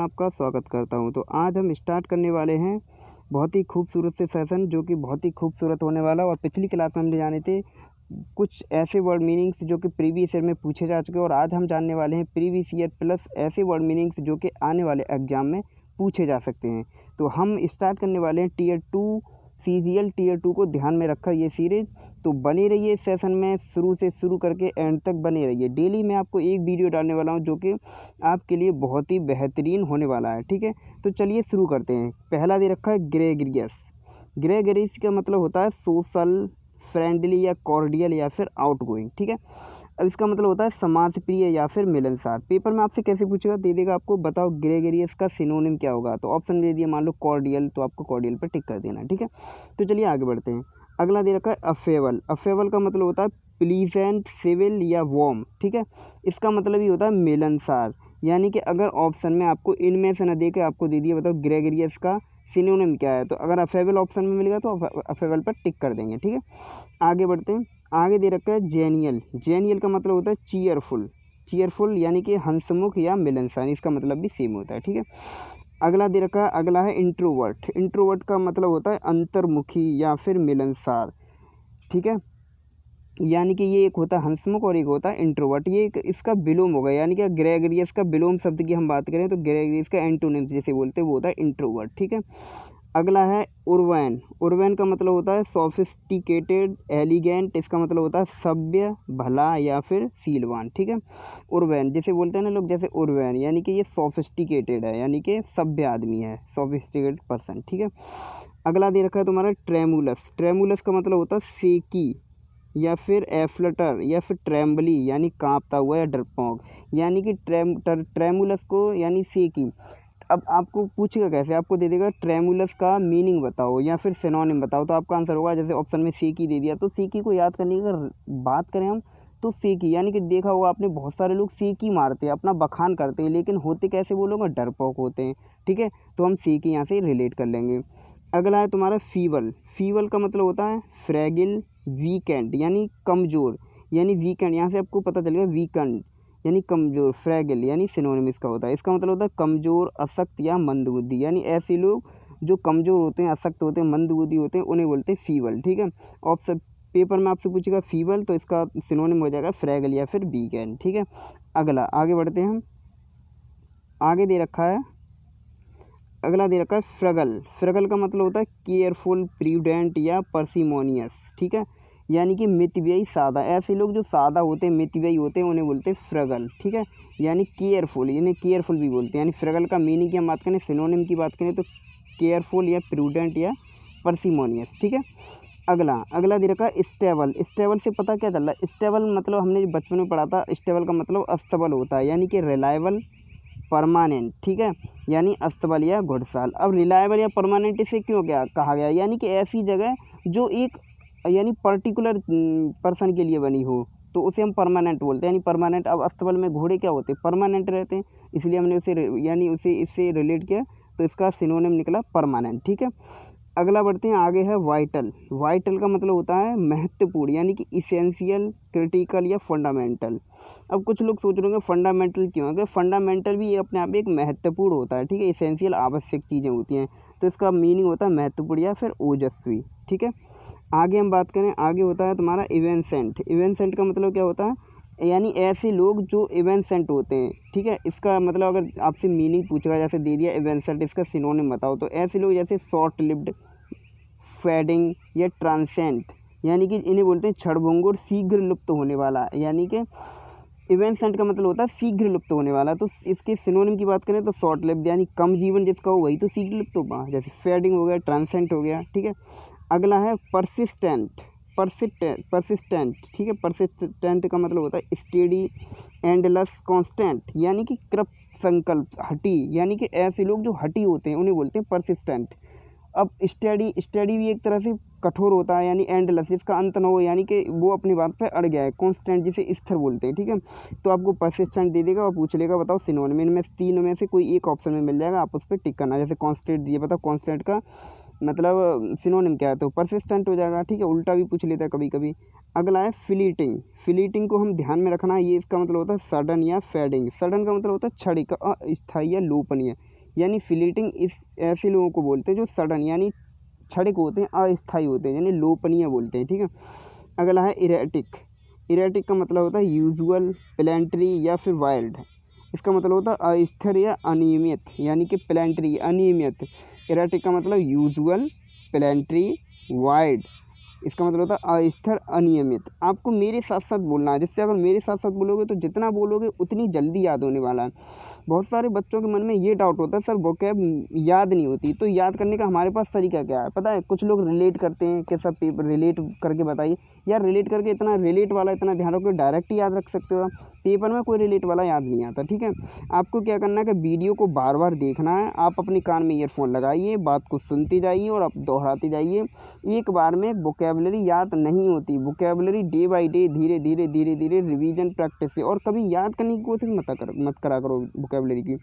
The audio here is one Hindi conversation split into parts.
में आपका स्वागत करता हूं। तो आज हम स्टार्ट करने वाले हैं बहुत ही खूबसूरत से सेशन, जो कि बहुत ही खूबसूरत होने वाला। और पिछली क्लास में हमने जाने थे कुछ ऐसे वर्ड मीनिंग्स जो कि प्रीवियस ईयर में पूछे जा चुके हैं, और आज हम जानने वाले हैं प्रीवियस ईयर प्लस ऐसे वर्ड मीनिंग्स जो कि आने वाले एग्जाम में पूछे जा सकते हैं। तो हम स्टार्ट करने वाले हैं टीयर 2 सीजीएल टीयर 2 को ध्यान में रखकर ये सीरीज़। तो बने रहिए इस सेशन में, शुरू से शुरू करके एंड तक बने रहिए। डेली मैं आपको एक वीडियो डालने वाला हूँ जो कि आपके लिए बहुत ही बेहतरीन होने वाला है। ठीक है, तो चलिए शुरू करते हैं। पहला दे रखा है ग्रेगरियस। ग्रेगरियस का मतलब होता है सोशल, फ्रेंडली या कॉर्डियल या फिर आउटगोइंग। ठीक है, अब इसका मतलब होता है समाज प्रिय या फिर मिलनसार। पेपर में आपसे कैसे पूछेगा, दे देगा आपको, बताओ ग्रेगरियस का सिनोनिम क्या होगा। तो ऑप्शन दे दिया, मान लो कॉर्डियल, तो आपको कॉर्डियल पर टिक कर देना। ठीक है, तो चलिए आगे बढ़ते हैं। अगला दे रखा है अफेबल। अफेबल का मतलब होता है प्लीजेंट, सिविल या वार्म। ठीक है, इसका मतलब ये होता है मिलनसार। यानी कि अगर ऑप्शन में आपको इनमें से न दे के आपको दे दिया, बताओ ग्रेगरियस का सिनोनिम क्या है, तो अगर अफेबल ऑप्शन में मिलेगा तो अफेबल पर टिक कर देंगे। ठीक है, आगे बढ़ते हैं। आगे दे रखा है जेनियल। जेनियल का मतलब होता है चीयरफुल। चीयरफुल यानी कि हंसमुख या मिलनसार, इसका मतलब भी सेम होता है। ठीक है, अगला दे रखा है, अगला है इंट्रोवर्ट। इंट्रोवर्ट का मतलब होता है अंतर्मुखी या फिर मिलनसार। ठीक है, यानी कि ये एक होता है हंसमुख और एक होता है इंट्रोवर्ट। ये एक इसका विलोम होगा, यानी कि ग्रेगरियस का विलोम शब्द की हम बात करें तो ग्रेगरियस का एंटोनिम जैसे बोलते हैं वो होता है इंट्रोवर्ट। ठीक है, अगला है उर्वैन। उर्वैन का मतलब होता है सोफिस्टिकेटेड, एलिगेंट। इसका मतलब होता है सभ्य, भला या फिर सीलवान। ठीक है, उर्वैन जैसे बोलते हैं ना लोग, जैसे उर्वैन यानी कि ये सोफिस्टिकेटेड है, यानी कि सभ्य आदमी है, सोफिस्टिकेटेड पर्सन। ठीक है, अगला दे रखा है तुम्हारा ट्रेमुलस। ट्रेमुलस का मतलब होता है सेकी या फिर एफ्लटर या फिर ट्रेम्बली, यानी कांपता हुआ या डरपोक। यानी कि ट्रेमुलस को यानी सेकी। अब आपको पूछेगा कैसे, आपको दे देगा ट्रेमुलस का मीनिंग बताओ या फिर सिनोनिम बताओ, तो आपका आंसर होगा, जैसे ऑप्शन में सेकी दे दिया, तो सेकी को याद करने की अगर बात करें हम, तो सेकी यानी कि देखा होगा आपने बहुत सारे लोग सेकी मारते हैं, अपना बखान करते हैं, लेकिन होते कैसे वो लोग, डरपोक होते हैं। ठीक है, तो हम सेकी यहाँ से रिलेट कर लेंगे। अगला है तुम्हारा फीवल। फीवल का मतलब होता है फ्रैगिल, वीकेंड यानी कमज़ोर, यानी वीकेंड यहाँ से आपको पता चलेगा वीकेंड यानी कमज़ोर, फ्रैगिल यानी सिनोनिम इसका होता है। इसका मतलब होता है कमज़ोर, अशक्त या मंदबुद्धि। यानी ऐसे लोग जो कमज़ोर होते हैं, अशक्त होते हैं, मंदबुद्धि होते हैं, उन्हें बोलते हैं फीवल। ठीक है, ऑप्शन पेपर में आपसे पूछेगा फीवल, तो इसका सिनोनिम हो जाएगा फ्रैगिल या फिर वीकेंड। ठीक है, अगला आगे बढ़ते हैं हम। आगे दे रखा है, अगला दे रखा है फ्रगल। फ्रगल का मतलब होता है केयरफुल, प्रूडेंट या पर्सिमोनियस। ठीक है, यानी कि मितव्ययी, सादा। ऐसे लोग जो सादा होते हैं, मितव्ययी होते हैं, उन्हें बोलते हैं फ्रगल। ठीक है, यानी केयरफुल, यानी केयरफुल भी बोलते हैं। यानी फ्रगल का मीनिंग की हम बात करें, सिनोनिम की बात करें तो केयरफुल या प्रूडेंट या पर्सिमोनियस। ठीक है, अगला दे रखा है स्टेबल। स्टेबल से पता क्या चल रहा है, स्टेबल मतलब हमने बचपन में पढ़ा था, स्टेबल का मतलब अस्तबल होता है, यानी कि रिलायबल, परमानेंट। ठीक है, यानी अस्तबल या घुड़साल। अब रिलायबल या परमानेंट इसे क्यों क्या कहा गया, यानी कि ऐसी जगह जो एक यानी पर्टिकुलर पर्सन के लिए बनी हो, तो उसे हम परमानेंट बोलते हैं, यानी परमानेंट। अब अस्तबल में घोड़े क्या होते हैं, परमानेंट रहते हैं, इसलिए हमने उसे यानी उसे इससे रिलेट किया, तो इसका सिनोनिम निकला परमानेंट। ठीक है, अगला बढ़ते हैं, आगे है वाइटल। वाइटल का मतलब होता है महत्वपूर्ण, यानी कि इसेंशियल, क्रिटिकल या फंडामेंटल। अब कुछ लोग सोच रहे होंगे फंडामेंटल क्यों है, फंडामेंटल भी अपने आप में एक महत्वपूर्ण होता है। ठीक है, इसेंशियल आवश्यक चीज़ें होती हैं, तो इसका मीनिंग होता है महत्वपूर्ण या फिर ओजस्वी। ठीक है, आगे हम बात करें, आगे होता है तुम्हारा इवेंसेंट। इवेंसेंट का मतलब क्या होता है, यानी ऐसे लोग जो इवेंसेंट होते हैं। ठीक है, इसका मतलब अगर आपसे मीनिंग पूछेगा, जैसे दे दिया इवेंसेंट, इसका सिनोनिम बताओ, तो ऐसे लोग जैसे शॉर्ट लिव्ड, फेडिंग या ट्रांसेंट, यानी कि इन्हें बोलते हैं क्षणभंगुर, शीघ्र लुप्त होने वाला। यानी कि इवेंसेंट का मतलब होता है शीघ्र लुप्त होने वाला, तो इसके सिनोनिम की बात करें तो शॉर्ट लिव्ड, यानी कम जीवन जिसका हो वही तो शीघ्र लुप्त होगा, जैसे फेडिंग हो गया, ट्रांसेंट हो गया। ठीक है, अगला है परसिस्टेंट। परसिस्टेंट। ठीक है, परसिस्टेंट का मतलब होता है स्टेडी, एंडलेस, कांस्टेंट, यानी कि कृत संकल्प, हठी। यानी कि ऐसे लोग जो हठी होते हैं उन्हें बोलते हैं परसिस्टेंट। अब स्टडी भी एक तरह से कठोर होता है, यानी एंडलेस, जिसका अंत न हो, यानी कि वो अपनी बात पे अड़ गया है। कांस्टेंट जिसे स्थिर बोलते हैं। ठीक है, तो आपको परसिस्टेंट दे देगा और पूछ लेगा बताओ सिनोनिम, इनमें से तीनों में से कोई एक ऑप्शन में मिल जाएगा, आप उस पर टिक करना। जैसे कांस्टेंट दिए, बताओ कांस्टेंट का मतलब सिनोनिम क्या है, तो परसिस्टेंट हो जाएगा। ठीक है, उल्टा भी पूछ लेता है कभी कभी। अगला है फ्लीटिंग। फ्लीटिंग को हम ध्यान में रखना है, ये इसका मतलब होता है सडन या फेडिंग। सडन का मतलब होता है क्षणिक, अस्थायी या लोपनीय, यानी फ्लीटिंग इस ऐसे लोगों को बोलते हैं जो सडन यानी क्षणिक होते हैं, अस्थायी होते हैं, यानी लोपनीय बोलते हैं। ठीक है। अगला है इरेटिक। इरेटिक का मतलब होता है यूजुअल, प्लेंटरी या फिर वाइल्ड। इसका मतलब होता है अस्थिर या अनियमित, यानी कि प्लेंटरी अनियमित। इरेटिक का मतलब यूजुअल, प्लेंटरी, वाइल्ड। इसका मतलब होता है अस्थिर, अनियमित। आपको मेरे साथ साथ बोलना है, जिससे अगर मेरे साथ साथ बोलोगे तो जितना बोलोगे उतनी जल्दी याद होने वाला है। बहुत सारे बच्चों के मन में ये डाउट होता है सर वोकैब याद नहीं होती, तो याद करने का हमारे पास तरीका क्या है पता है? कुछ लोग रिलेट करते हैं कि सब पेपर रिलेट करके बताइए। यार रिलेट करके इतना रिलेट वाला इतना ध्यान रखो, डायरेक्ट ही याद रख सकते हो आप। पेपर में कोई रिलेट वाला याद नहीं आता। ठीक है। आपको क्या करना है कि वीडियो को बार बार देखना है। आप अपने कान में ईयरफोन लगाइए, बात को सुनते जाइए और आप दोहराते जाइए। एक बार में वोकैबुलरी याद नहीं होती। वोकैबुलरी डे बाय डे, धीरे धीरे धीरे धीरे रिवीजन, प्रैक्टिस से। और कभी याद करने की कोशिश मत करा करो वोकैबुलरी की।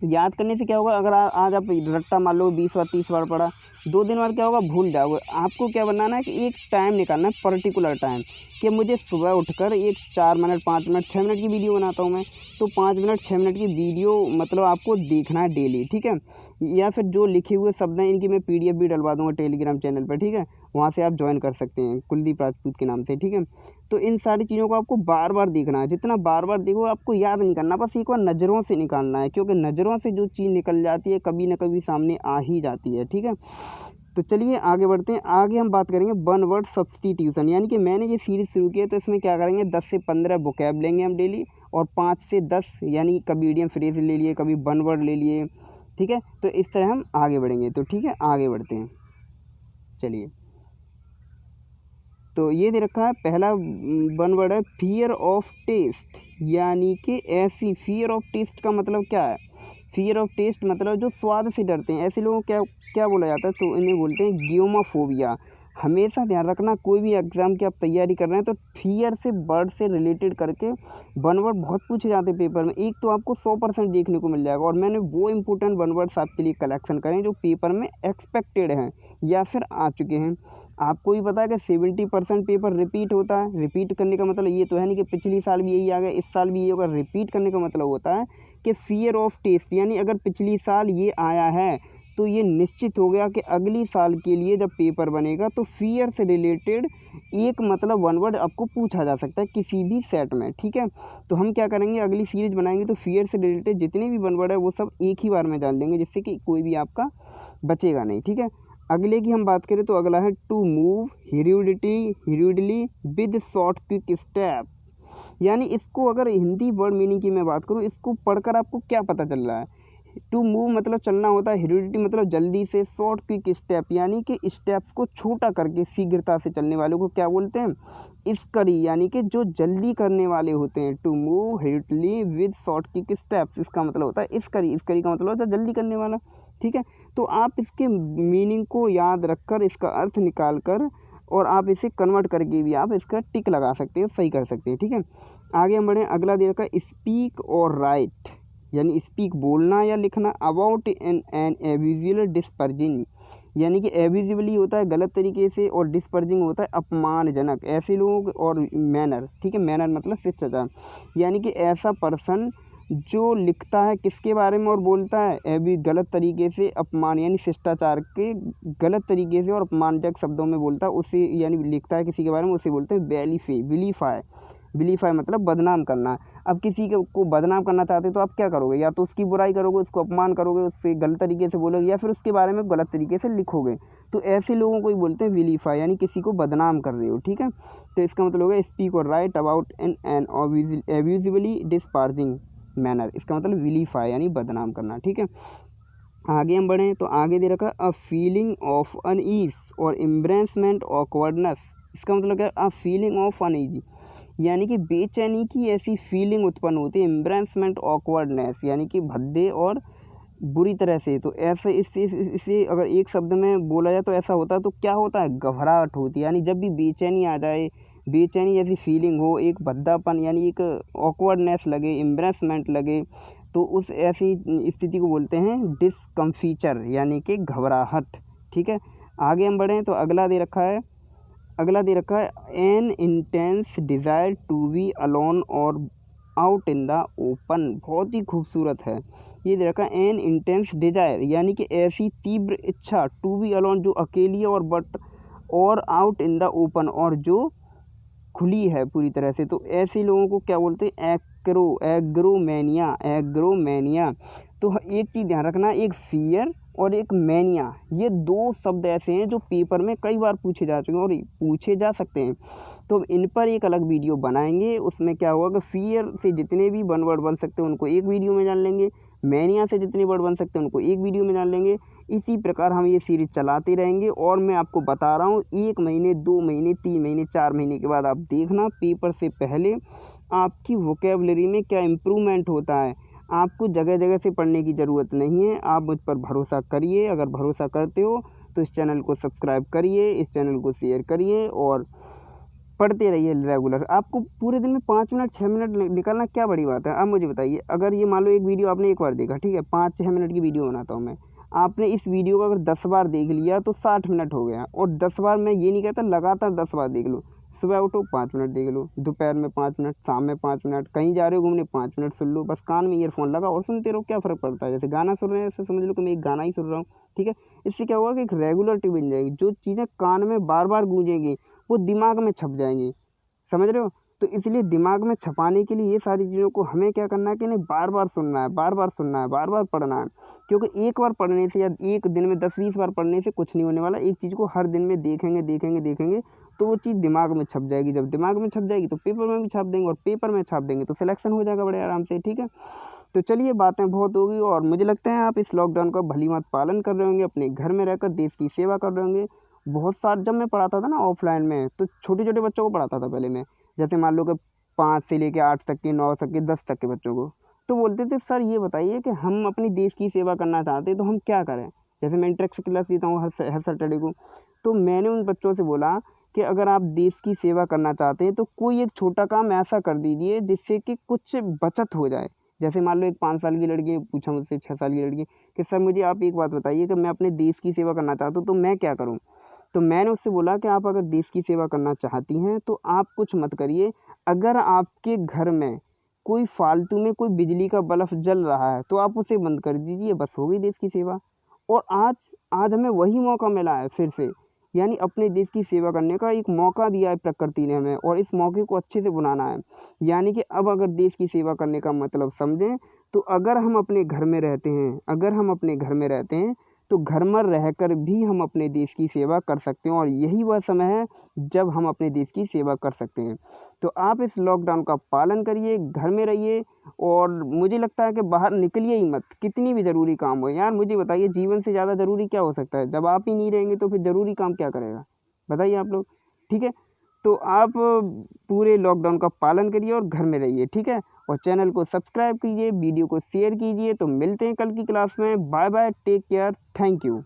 याद करने से क्या होगा, अगर आज आप रट्टा मार लो 20 बार 30 बार पढ़ा, 2 दिन बाद क्या होगा, भूल जाओगे। आपको क्या बनाना है कि एक टाइम निकालना है, पर्टिकुलर टाइम, कि मुझे सुबह उठकर एक 4 मिनट 5 मिनट 6 मिनट की वीडियो बनाता हूँ मैं, तो 5 मिनट 6 मिनट की वीडियो मतलब आपको देखना है डेली। ठीक है। या फिर जो लिखे हुए शब्द हैं इनकी मैं PDF भी डलवा दूँगा टेलीग्राम चैनल पर। ठीक है। वहाँ से आप ज्वाइन कर सकते हैं कुलदीप राजपूत के नाम से। ठीक है। तो इन सारी चीज़ों को आपको बार बार देखना है। जितना बार बार देखो आपको याद नहीं करना, बस एक बार नज़रों से निकालना है, क्योंकि नज़रों से जो चीज़ निकल जाती है कभी ना कभी सामने आ ही जाती है। ठीक है। तो चलिए आगे बढ़ते हैं। आगे हम बात करेंगे वन वर्ड सब्स्टिट्यूशन, यानी कि मैंने ये सीरीज़ शुरू की है तो इसमें क्या करेंगे 10 से 15 वोकैब लेंगे हम डेली, और 5 से 10 यानी कभी इडियम फ्रेज ले लिए, कभी वन वर्ड ले लिए। ठीक है। तो इस तरह हम आगे बढ़ेंगे। तो ठीक है, आगे बढ़ते हैं। चलिए, तो ये दे रखा है पहला वन वर्ड है फियर ऑफ टेस्ट, यानी कि ऐसी। फियर ऑफ टेस्ट का मतलब क्या है? फियर ऑफ टेस्ट मतलब जो स्वाद से डरते हैं, ऐसे लोगों को क्या क्या बोला जाता है? तो इन्हें बोलते हैं ग्योमाफोबिया। हमेशा ध्यान रखना, कोई भी एग्ज़ाम की आप तैयारी कर रहे हैं तो फियर से, बर्ड से रिलेटेड करके वन वर्ड बहुत पूछे जाते हैं पेपर में। एक तो आपको 100% देखने को मिल जाएगा, और मैंने वो इंपॉर्टेंट वन वर्ड्स आपके लिए कलेक्शन करें जो पेपर में एक्सपेक्टेड हैं या फिर आ चुके हैं। आपको भी पता है कि 70% पेपर रिपीट होता है। रिपीट करने का मतलब ये तो है नहीं कि पिछली साल भी यही आ गया, इस साल भी यही होगा। रिपीट करने का मतलब होता है कि फियर ऑफ टेस्ट, यानी अगर पिछली साल ये आया है तो ये निश्चित हो गया कि अगली साल के लिए जब पेपर बनेगा तो फियर से रिलेटेड एक मतलब वन वर्ड आपको पूछा जा सकता है किसी भी सेट में। ठीक है। तो हम क्या करेंगे, अगली सीरीज बनाएंगे तो फियर से रिलेटेड जितने भी वन वर्ड है वो सब एक ही बार में जान लेंगे, जिससे कि कोई भी आपका बचेगा नहीं। ठीक है। अगले की हम बात करें तो अगला है to move hurriedly with short quick step, यानी इसको अगर हिंदी वर्ड मीनिंग की मैं बात करूँ, इसको पढ़कर आपको क्या पता चल रहा है? टू मूव मतलब चलना होता है, ह्यूरिडिटी मतलब जल्दी से, शॉर्ट क्विक स्टेप यानी कि स्टेप्स को छोटा करके शीघ्रता से चलने वालों को क्या बोलते हैं? स्करी, यानी कि जो जल्दी करने वाले होते हैं। To move hurriedly with short quick steps, इसका मतलब होता है स्करी। स्करी का मतलब होता है जल्दी करने वाला। ठीक है। तो आप इसके मीनिंग को याद रखकर, इसका अर्थ निकाल कर, और आप इसे कन्वर्ट करके भी आप इसका टिक लगा सकते हैं, सही कर सकते हैं। ठीक है। आगे हम बढ़ें। अगला दे रखा है स्पीक और राइट, यानी स्पीक बोलना या लिखना, अबाउट एन एब्यूजियल डिस्पर्जिंग, यानी कि एब्यूजिबली होता है गलत तरीके से, और डिस्पर्जिंग होता है अपमानजनक, ऐसे लोग। और मैनर, ठीक है, मैनर मतलब शिष्टाचार, यानी कि ऐसा पर्सन जो लिखता है किसके बारे में और बोलता है एबी गलत तरीके से, अपमान यानी शिष्टाचार के गलत तरीके से और अपमानजनक शब्दों में बोलता है उसे, यानी लिखता है किसी के बारे में, उसे बोलते हैं विलीफाई। विलीफाई मतलब बदनाम करना। अब किसी को बदनाम करना चाहते हो तो आप क्या करोगे? या तो उसकी बुराई करोगे, उसको अपमान करोगे, उससे गलत तरीके से बोलोगे, या फिर उसके बारे में गलत तरीके से लिखोगे। तो ऐसे लोगों को ही बोलते हैं विलीफाई, यानी किसी को बदनाम कर रहे हो। ठीक है। तो इसका मतलब होगा स्पीक और राइट अबाउट एन एब्यूजिबली डिस्पार्जिंग मैनर, इसका मतलब विलीफाई यानी बदनाम करना। ठीक है। आगे हम बढ़ें तो आगे दे रखा अ फीलिंग ऑफ अनईज और एम्ब्रेसमेंट ऑकवर्डनेस, इसका मतलब क्या है? अ फीलिंग ऑफ अनईज, यानी कि बेचैनी की ऐसी फीलिंग उत्पन्न होती है। एम्ब्रेसमेंट ऑकवर्डनेस यानी कि भद्दे और बुरी तरह से। तो ऐसे इसे अगर एक शब्द में बोला जाए तो ऐसा होता है। तो क्या होता है? घबराहट होती है, यानी जब भी बेचैनी आ जाए, बेचैनी जैसी फीलिंग हो, एक भद्दापन यानी एक ऑकवर्डनेस लगे, एम्ब्रेसमेंट लगे, तो उस ऐसी स्थिति को बोलते हैं डिस्कम्फीचर, यानी कि घबराहट। ठीक है। आगे हम बढ़ें तो अगला दे रखा है an intense desire to be alone और आउट इन द ओपन, बहुत ही खूबसूरत है। ये दे रखा है एन इंटेंस डिजायर, यानी कि ऐसी तीव्र इच्छा टू बी अलोन जो अकेली है, और बट और आउट इन द ओपन और जो खुली है पूरी तरह से। तो ऐसे लोगों को क्या बोलते हैं? एग्रोमेनिया। एग्रोमेनिया। तो एक चीज़ ध्यान रखना, एक फियर और एक मैनिया, ये दो शब्द ऐसे हैं जो पेपर में कई बार पूछे जा चुके हैं और पूछे जा सकते हैं। तो इन पर एक अलग वीडियो बनाएंगे। उसमें क्या होगा कि फियर से जितने भी वन वर्ड बन सकते हैं उनको एक वीडियो में जान लेंगे, मैनिया से जितने वर्ड बन सकते हैं उनको एक वीडियो में जान लेंगे। इसी प्रकार हम ये सीरीज़ चलाते रहेंगे। और मैं आपको बता रहा हूँ 1 महीने, 2 महीने, 3 महीने, 4 महीने के बाद आप देखना पेपर से पहले आपकी वोकेबलरी में क्या इम्प्रूवमेंट होता है। आपको जगह जगह से पढ़ने की ज़रूरत नहीं है, आप मुझ पर भरोसा करिए। अगर भरोसा करते हो तो इस चैनल को सब्सक्राइब करिए, इस चैनल को शेयर करिए और पढ़ते रहिए रेगुलर। आपको पूरे दिन में 5 मिनट 6 मिनट निकालना क्या बड़ी बात है। अब मुझे बताइए, अगर ये मान लो एक वीडियो आपने एक बार देखा, ठीक है, 5-6 मिनट की वीडियो बनाता हूँ मैं, आपने इस वीडियो को अगर 10 बार देख लिया तो 60 मिनट हो गया। और 10 बार मैं ये नहीं कहता लगातार 10 बार देख लो, सुबह उठो 5 मिनट देख लो, दोपहर में 5 मिनट, शाम में 5 मिनट, कहीं जा रहे हो घूमने 5 मिनट सुन लो, बस कान में ईयरफोन लगा और सुनते रहो, क्या फ़र्क पड़ता है। जैसे गाना सुन रहे हैं ऐसे समझ लो कि मैं एक गाना ही सुन रहा हूँ, ठीक है। इससे क्या होगा कि एक रेगुलरिटी बन जाएगी, जो चीज़ें कान में बार बार गूंजेंगी वो दिमाग में छप जाएंगी, समझ रहे हो। तो इसलिए दिमाग में छपाने के लिए ये सारी चीज़ों को हमें क्या करना है कि इन्हें बार बार सुनना है, बार बार सुनना है, बार बार पढ़ना है। क्योंकि एक बार पढ़ने से या एक दिन में 10-20 बार पढ़ने से कुछ नहीं होने वाला। एक चीज़ को हर दिन में देखेंगे देखेंगे देखेंगे तो वो चीज़ दिमाग में छप जाएगी। जब दिमाग में छप जाएगी तो पेपर में भी छाप देंगे, और पेपर में छाप देंगे तो सिलेक्शन हो जाएगा बड़े आराम से, ठीक है। तो चलिए, बातें बहुत हो गई और मुझे लगता है आप इस लॉकडाउन का भलीभांति पालन कर रहे होंगे, अपने घर में रहकर देश की सेवा कर रहे होंगे। बहुत सारे, जब मैं पढ़ाता था ना ऑफलाइन में, तो छोटे छोटे बच्चों को पढ़ाता था पहले मैं। जैसे मान लो कि 5 से लेकर 8 तक के, 9 तक के, 10 तक के बच्चों को, तो बोलते थे सर ये बताइए कि हम अपनी देश की सेवा करना चाहते हैं तो हम क्या करें। जैसे मैं इंट्रेक्स क्लास देता हूँ हर सैटरडे को, तो मैंने उन बच्चों से बोला कि अगर आप देश की सेवा करना चाहते हैं तो कोई एक छोटा काम ऐसा कर दीजिए जिससे कि कुछ बचत हो जाए। जैसे मान लो एक 5 साल की लड़की ने पूछा मुझसे, 6 साल की लड़की, कि सर मुझे आप एक बात बताइए कि मैं अपने देश की सेवा करना चाहता हूँ तो मैं क्या करूँ। तो मैंने उससे बोला कि आप अगर देश की सेवा करना चाहती हैं तो आप कुछ मत करिए। अगर आपके घर में कोई फालतू में कोई बिजली का बल्ब जल रहा है तो आप उसे बंद कर दीजिए, बस हो गई देश की सेवा। और आज आज हमें वही मौका मिला है फिर से, यानी अपने देश की सेवा करने का एक मौका दिया है प्रकृति ने हमें, और इस मौके को अच्छे से बनाना है। यानी कि अब अगर देश की सेवा करने का मतलब समझें तो अगर हम अपने घर में रहते हैं, तो घर में रहकर भी हम अपने देश की सेवा कर सकते हैं, और यही वह समय है जब हम अपने देश की सेवा कर सकते हैं। तो आप इस लॉकडाउन का पालन करिए, घर में रहिए, और मुझे लगता है कि बाहर निकलिए ही मत, कितनी भी ज़रूरी काम हो। यार मुझे बताइए, जीवन से ज़्यादा ज़रूरी क्या हो सकता है। जब आप ही नहीं रहेंगे तो फिर ज़रूरी काम क्या करेगा, बताइए आप लोग, ठीक है। तो आप पूरे लॉकडाउन का पालन करिए और घर में रहिए, ठीक है। और चैनल को सब्सक्राइब कीजिए, वीडियो को शेयर कीजिए। तो मिलते हैं कल की क्लास में। Bye bye, take care, thank you.